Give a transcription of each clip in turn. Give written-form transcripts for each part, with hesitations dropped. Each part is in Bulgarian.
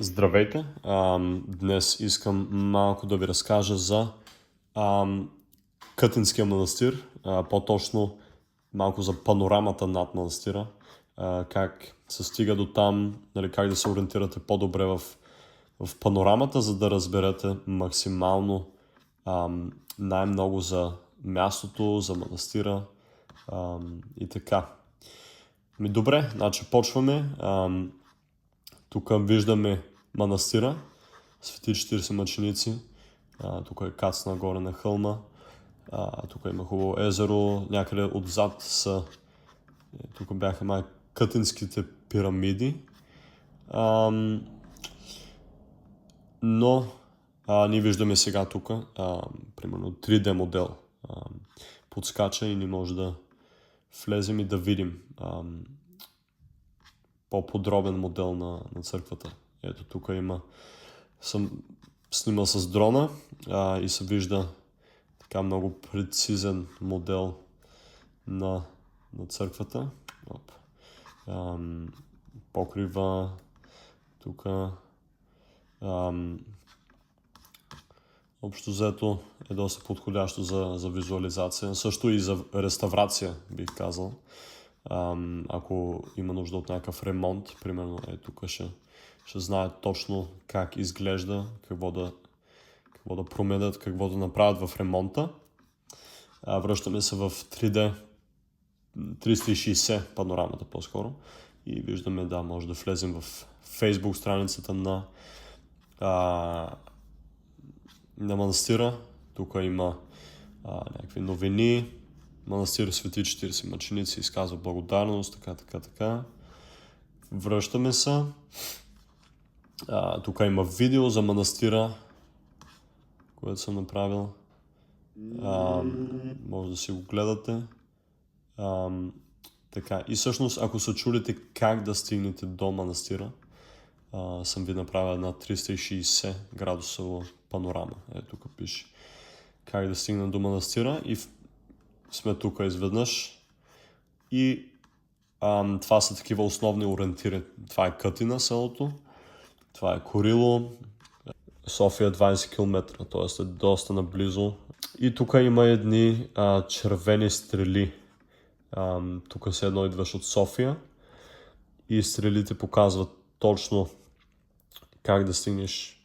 Здравейте! Днес искам малко да ви разкажа за Кътинския манастир, по-точно малко за панорамата над манастира, как се стига до там, нали, как да се ориентирате по-добре в панорамата, за да разберете максимално най-много за мястото, за манастира и така. Добре, значи почваме. Тук виждаме манастира, Свети 40 мъченици. Тук е кац нагоре на хълма. Тук има хубаво езеро. Някъде отзад са, тук бяха кътинските пирамиди. Но ние виждаме сега тук, примерно 3D модел. Подскача и ни може да влезем и да видим по-подробен модел на църквата. Ето тук съм снимал с дрона и се вижда така много прецизен модел на църквата. Покрива тук. Общо взето е доста подходящо за визуализация. Също и за реставрация, бих казал. Ако има нужда от някакъв ремонт, примерно тук ще знаят точно как изглежда, какво да променят, какво да направят в ремонта. Връщаме се в 3D 360 панорамата по-скоро и виждаме, може да влезем в Facebook страницата на манастира. Тук има някакви новини. Манастир Свети 40 мъченици изказва благодарност, така. Връщаме се. Тук има видео за манастира, което съм направил. Може да си го гледате. Така. И всъщност, ако се чудите как да стигнете до манастира, съм ви направил една 360 градусова панорама. Тук пише как да стигна до манастира и сме тук изведнъж. И това са такива основни ориентири. Това е Кътина селото, това е Курило, София 20 км, т.е. е доста наблизо. И тук има едни червени стрели. Тук се едно идваш от София и стрелите показват точно как да стигнеш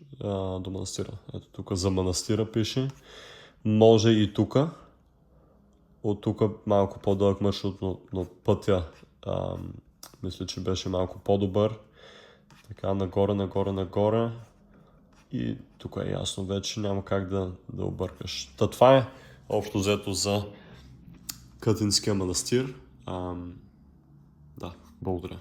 до манастира. Ето тук за манастира пише. Може и тук. От тук малко по-дълъг маршрут, но пътя мисля, че беше малко по-добър. Така, нагоре. И тук е ясно вече, няма как да объркаш. Това е общо взето за Кътинския манастир. Благодаря.